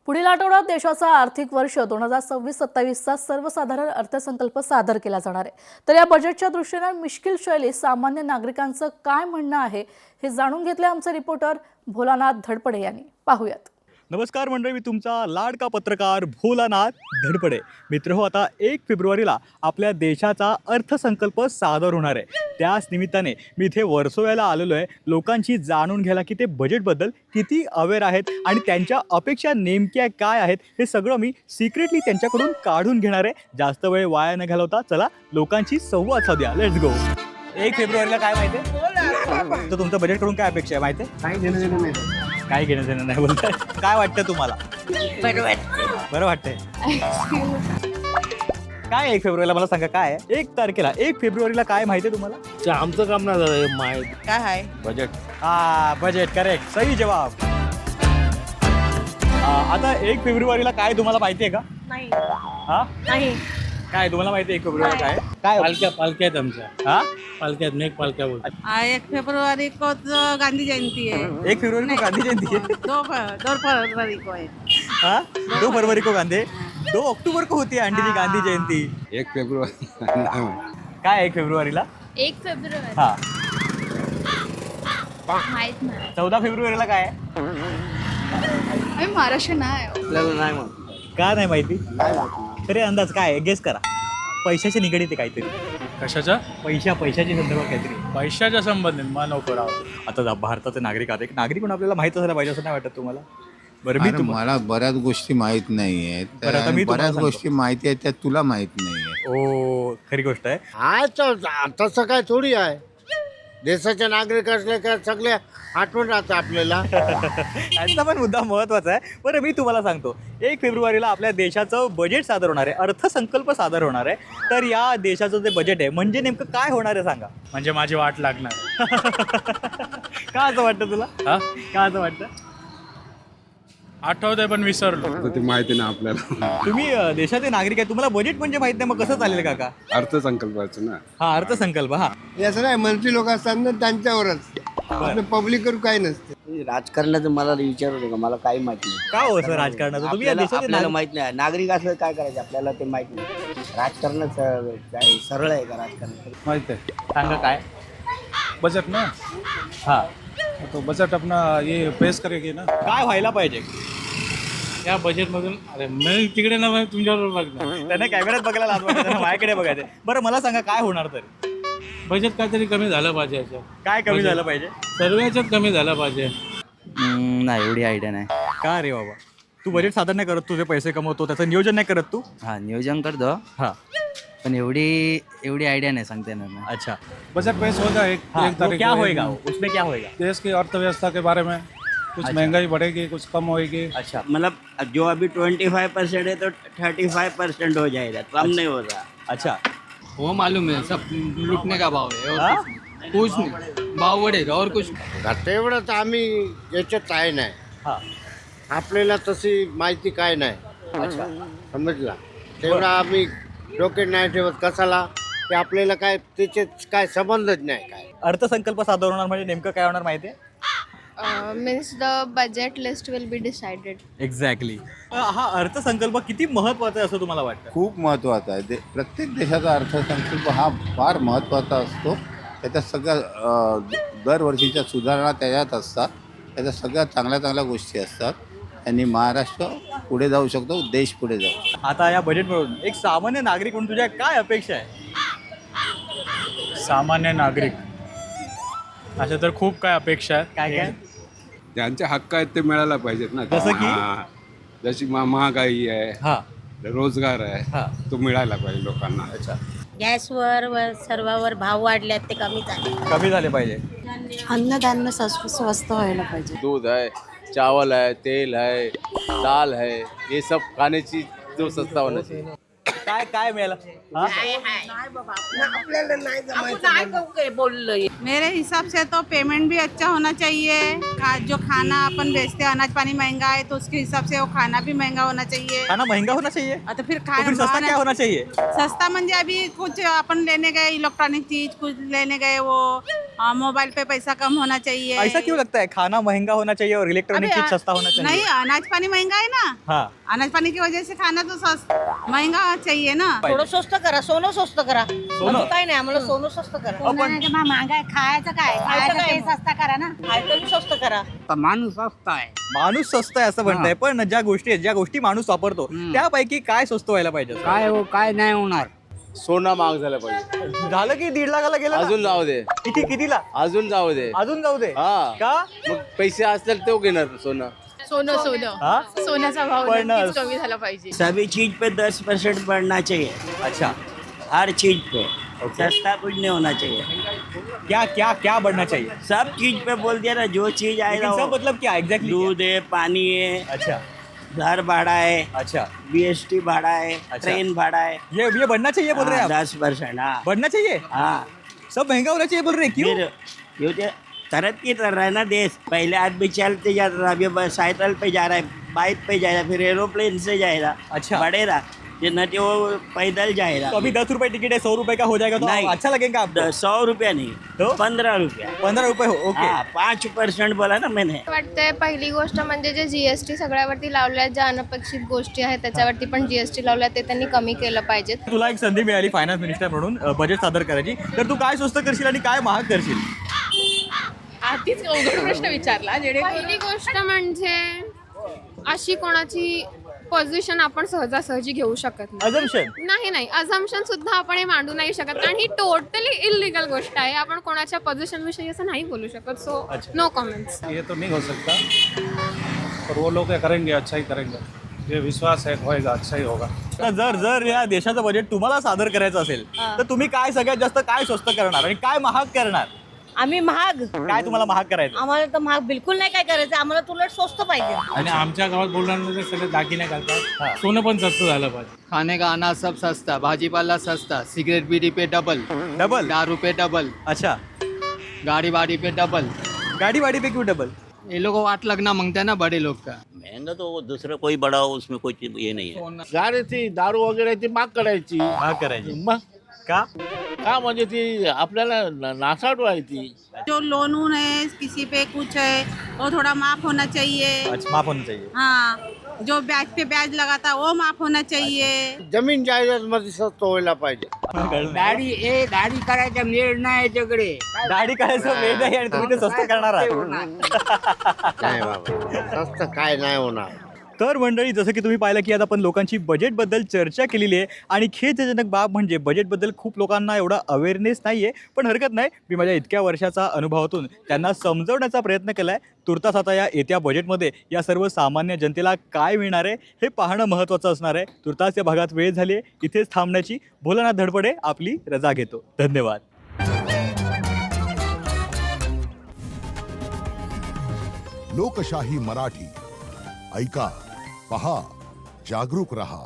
पुढील आठवड्यात देशाचा आर्थिक वर्ष 2026-27चा सर्वसाधारण अर्थसंकल्प सादर केला जाणार आहे। तर या बजेटच्या दृष्टीने मिश्किल शैलीत सामान्य नागरिकांचं काय म्हणणं आहे हे जाणून घेतले आमचे रिपोर्टर भोलानाथ धडपडे यांनी। पाहूयात। नमस्कार मंडळी, मी तुमचा लाडका पत्रकार भोलानाथ धडपडे। मित्रहो, आता 1 फेब्रुवारीला आपल्या देशाचा अर्थसंकल्प सादर होणार आहे। त्याच निमित्ताने मी इथे वर्सोव्याला आलेलो आहे लोकांची जाणून घ्यायला की ते बजेटबद्दल किती अवेअर आहेत आणि त्यांच्या अपेक्षा नेमक्या काय आहेत हे सगळं मी सिक्रेटली त्यांच्याकडून काढून घेणार आहे। जास्त वेळ वाया न घालवता चला लोकांची संवाद साधूया। Let's go. 1 फेब्रुवारीला काय माहिती आहे? तर तुमच्या बजेटकडून काय अपेक्षा आहे माहिती आहे? काही घेणं देणं नाही बोलताय। काय वाटतं तुम्हाला? बरं वाटतंय काय 1 फेब्रुवारीला मला सांगा काय आहे? 1 तारखेला 1 फेब्रुवारीला काय माहिती आहे तुम्हाला? आमचं काम नाही झालं माहित काय आहे बजेट. बजेट करेक्ट, सही जवाब। आता 1 फेब्रुवारीला काय तुम्हाला माहिती आहे का? नाही हा नाही काय तुम्हाला माहिती आहे 1 फेब्रुवारीला काय काय? पालख्या आहेत आमच्या. हा पालख्यात नेक पालख्या बोलतात. 1 फरवरी को तो गांधी जयंती है। 1 फरवरी को गांधी जयंती है। 2 फरवरी को है। हाँ 2 फरवरी को गांधी, 2 अक्टूबर को होती है आंटी जी गांधी जयंती। 1 फेब्रुवारी काय 1 फेब्रुवारीला? 1 फेब्रुवारी हा माहित नाही। 14 फेब्रुवारीला काय आहे? आम्ही महाराष्ट्र नाही आहो। आपल्याला नाही म्हणत. का नाही माहिती? तरी अंदाज काय आहे? गेस करा। पैशाशी निगडीत आहे काहीतरी। कशाच्या पैशाची संदर्भात काहीतरी। पैशाच्या संबंधित मान करावं. आता भारताचे नागरिक आहात, एक नागरिक म्हणून आपल्याला माहित असायला पाहिजे असं नाही वाटत तुम्हाला? बरं मी मला बऱ्याच गोष्टी माहित नाही आहेत. बरं, आता मी तुम्हाला बऱ्याच सांगतो. गोष्टी माहिती आहेत त्या तुला माहित नाही आहे. ओ खरी गोष्ट आहे। हा तसं काय थोडी आहे. देशाचे नागरिक असले का सगळे आठवण राहतं आपल्याला. यांचा पण मुद्दा महत्त्वाचा आहे। बरं मी तुम्हाला सांगतो, 1 फेब्रुवारीला आपल्या देशाचं बजेट सादर होणार आहे, अर्थसंकल्प सादर होणार आहे। तर या देशाचं जे बजेट आहे म्हणजे नेमकं काय होणार आहे सांगा? म्हणजे माझी वाट लागणार. का असं वाटतं तुला? हा का असं वाटतं? आठवतंय पण विसरलो. ते माहिती ना आपल्याला. तुम्ही देशाचे नागरिक आहे, तुम्हाला बजेट म्हणजे माहित नाही, मग कसं चालेल काका? अर्थसंकल्पाचं ना. हा अर्थसंकल्प। हा याचं नाही, मंत्री लोक असतात ना त्यांच्यावरच, पब्लिकवर काय नसते. राजकारणाचं मला विचारू नका, मला काही माहिती नाही. का हो सर राजकारणाचं? तुम्ही या देशाचे आपल्याला नागरिक- माहित नाही. नागरिक असं काय करायचं आपल्याला ते माहित नाही. राजकारणाचं काय सरळ आहे का राजकारण? माहित आहे सांगा काय? बजेट ना. हा तो बजेट अपना ये पेश करेगी ना. काय व्हायला पाहिजे? या बजेटमधून अरे मी तिकडे ना तुमच्याबरोबर बघणार. त्याने कॅमेऱ्यात बघायला लाज वाटते, त्यानं माझ्याकडे बघायचं। बरं मला सांगा काय होणार तरी? बजेट काहीतरी कमी झालं पाहिजे याच्यात. काय कमी झालं पाहिजे? सर्व याच्यात कमी झालं पाहिजे. नाही, एवढी आयडिया नाही. का रे बाबा, तू बजेट सादर नाही करत, तुझे पैसे कमवतो, त्याचं नियोजन नाही करत तू? हा, नियोजन करतो हा पण एवढी आयडिया नाही सांगते ना. अच्छा। बजट पेश होगा एक हाँ, एक वो तारीख क्या को। होएगा वो? उसमें क्या होएगा? देश की अर्थव्यवस्था के बारे में कुछ महंगाई बढ़ेगी, कुछ कम होएगी. अच्छा मतलब जो अभी 25% है तो 35% हो जाएगा, कम नहीं हो रहा. अच्छा। वो मालूम है सब लुटने का भाव है और हाँ? कुछ नहीं, भाव बढ़ेगा और कुछ तेवढं तर आम्ही याच्यात आहे नाही. हा आपल्याला तशी माहिती काय नाही. अच्छा। समजला? तेवढा आम्ही डोक्यात नाही ठेवत. कशाला की आपल्याला काय त्याचे काय संबंधच नाही. काय अर्थसंकल्प सादर होणार म्हणजे नेमकं काय होणार माहिती आहे? Means the budget list will be decided. Exactly. हा अर्थसंकल्प किती महत्त्वाचा आहे असं तुम्हाला वाटतं? खूप महत्त्वाचा आहे. प्रत्येक देशाचा अर्थसंकल्प हा फार महत्त्वाचा असतो. त्याच्यात सगळ्या दरवर्षीच्या सुधारणा त्याच्यात असतात. त्याच्यात सगळ्या चांगल्या गोष्टी असतात. त्यांनी महाराष्ट्र पुढे जाऊ शकतो, देश पुढे जाऊ. आता या बजेटमधून एक सामान्य नागरिक म्हणून तुझ्या काय अपेक्षा आहे? सामान्य नागरिक अशा तर खूप काय अपेक्षा आहे. काय? ज्यांचे हक्क आहेत ते मिळायला पाहिजेत ना. जसं की? जशी महागाई आहे, हा रोजगार आहे, हा तो मिळायला पाहिजे लोकांना. अच्छा। गॅसवर व सर्वावर भाव वाढल्यात ते कमी झाले. कमी झाले पाहिजे। अन्नधान्य स्वस्त व्हायला पाहिजे. दूध है, चावल है, तेल है, दाल है, ये सब खाने चीज जो सस्ता होना चाहिए. काय काय मिळालं हा? मेरे हिसाब से तो पेमेंट भी अच्छा होना चाहिए। जो खाना अपन बेचते हैं, अनाज पानी महंगा है तो उसके हिसाब से वो खाना भी महंगा होना चाहिए। खाना महंगा होना चाहिए तो फिर तो फिर सस्ता क्या होना चाहिए? सस्ता म्हणजे अभी कुछ अपन लेने गए इलेक्ट्रॉनिक चीज, कुछ लेने गए वो मोबाइल पे पैसा कम होना चाहिए। ऐसा क्यों लगता है खाना महंगा होना चाहिए और इलेक्ट्रॉनिक अबे, चीज सस्ता होना चाहिए? नहीं, अनाज पानी महंगा है ना, हाँ अनाज पानी की वजह से खाना तो महंगा चाहिए ना। थोडं स्वस्त करा, सोनं स्वस्त करा. सोनं? अजून काय नाही, आम्हाला सोनं स्वस्त करा. आपण महागाय खायचं काय, खायचं ते स्वस्त करा ना, खायचं बी स्वस्त करा. माणूस असताय माणूस स्वस्त आहे असं म्हणताय, पण ज्या गोष्टी आहेत, ज्या गोष्टी माणूस वापरतो त्यापैकी काय स्वस्त व्हायला पाहिजे? काय हो काय नाही होणार. सोनं महाग झालं पाहिजे. झालं की 1.5 लाखाला गेलं ना? अजून जाऊ दे, कितीला अजून जाऊ दे. अजून जाऊ दे हा. का? मग पैसे असतील तो घेणार सोनं. हा? सोन्याचा भाव पण कमी झाला पाहिजे। सभी चीज पे 10% बढ़ना चाहिए, अच्छा हर चीज पे। सस्ता कुछ नहीं होना चाहिए। क्या क्या क्या बढ़ना चाहिए? सब चीज पे बोल दिया ना, जो चीज आएगा लेकिन सब वो। मतलब क्या एग्जैक्टली? दूध है, पानी है, अच्छा घर भाड़ा है, अच्छा BST भाड़ा है, अच्छा। ट्रेन भाड़ा है। ये बढ़ना चाहिए बोल रहे हैं आप? 10%। हाँ बढ़ना चाहिए, हाँ। सब महंगा होना चाहिए बोल रहे हैं, क्यों? फिर ये तरक्की कर रहा है ना देश। पहले आदमी चलते जाता था, अभी बस साइकिल पे जा रहा है, बाइक पे जाएगा, फिर एरोप्लेन से जाएगा। अच्छा। बढ़ेगा ये न तो वो पैदल जाएगा। तो अभी 10 रुपए टिकट है, 100 रुपए का हो जाएगा तो नहीं। अच्छा लगेगा आपको? 100 रुपया नहीं तो? 15 रुपया। 15 रुपए हो, ओके। हाँ 5% बोला ना मैंने। वाटतंय पहिली गोष्ट म्हणजे जे GST सगळ्यावरती लावल्या, ज्या अनपेक्षित गोष्टी आहेत त्याच्यावरती पण GST लावल्या, ते त्यांनी कमी केलं पाहिजे. तुला एक संधी मिळाली फायनान्स मिनिस्टर म्हणून बजेट सादर करायची, तर तू काय स्वस्त करशील आणि काय महाग करशील? आधीच अवघड प्रश्न विचारला पहिली गोष्ट म्हणजे अशी कोणाची पोझिशन आपण सहजासहजी घेऊ शकत अजम्पशन नाही अझम्पशन सुद्धा आपण हे मांडू नाही शकत, कारण ही टोटली इलिगल गोष्ट आहे. आपण कोणाच्या पोझिशन विषयी असं नाही बोलू शकत. So no comments. ये तो नहीं हो सकता, पर वो लोग क्या करेंगे, अच्छा ही करेंगे. ये विश्वास है होएगा, अच्छा ही होगा. तर जर या देशाचं बजेट तुम्हाला सादर करायचं असेल तर तुम्ही काय सगळ्यात जास्त काय स्वस्त करणार आणि काय महाग करणार? आम्ही महाग, काय तुम्हाला महाग करायचं? आम्हाला तर महाग बिलकुल नाही काय करायचं, आम्हाला तुला स्वस्त पाहिजे. आणि आमच्या गावात बोलण्यामध्ये सगळे दागिने घालतात. सोनं पण स्वस्त झालं पाहिजे. खाने का अनाज सब सस्ता, भाजीपाला सस्ता, सिगरेट बीड़ी पे डबल, दारू पे डबल, अच्छा गाड़ी वाड़ी पे डबल. गाड़ी वाड़ी पे क्यों डबल? ये लोग को वाट लगना मांगते हैं ना बड़े लोग का. महंगा तो वो दूसरा कोई बड़ा हो उसमें कोई चीज ये नहीं है. गाडी ती दारू वगैरे ती माग करायची. महाग करायची मग का? का म्हणजे ती आपल्याला नासाड व्हायची. जो लोन वून है, किसी पे कुछ है, वो थोड़ा माफ होना चाहिए। अच्छा माफ होना चाहिए. हाँ, जो ब्याज पे ब्याज लगाता वो माफ होना चाहिए। जमीन जायदाद मध्ये स्वस्त व्हायला पाहिजे. दाढी करायचा मेळ नाही याच्याकडे. दाढी करायचं वेळ नाही आणि तुम्ही ते स्वस्त करणार आहात. नाही बाबा, स्वस्त काय नाही होणार. तर मंडळी, जसं की तुम्ही पाहिलं की आता आपण लोकांची बजेटबद्दल चर्चा केलेली आहे आणि खेदजनक बाब म्हणजे बजेटबद्दल खूप लोकांना एवढा अवेअरनेस नाही आहे. पण हरकत नाही, मी माझ्या इतक्या वर्षाचा अनुभवातून त्यांना समजवण्याचा प्रयत्न केला आहे. तुर्तास आता या येत्या बजेटमध्ये या सर्व सामान्य जनतेला काय मिळणार आहे हे पाहणं महत्त्वाचं असणार आहे. तुर्तास या भागात वेळ झाली आहे, इथेच थांबण्याची. भोलानाथ धडपडे आपली रजा घेतो. धन्यवाद. लोकशाही मराठी ऐका, पहा, जागरूक रहा.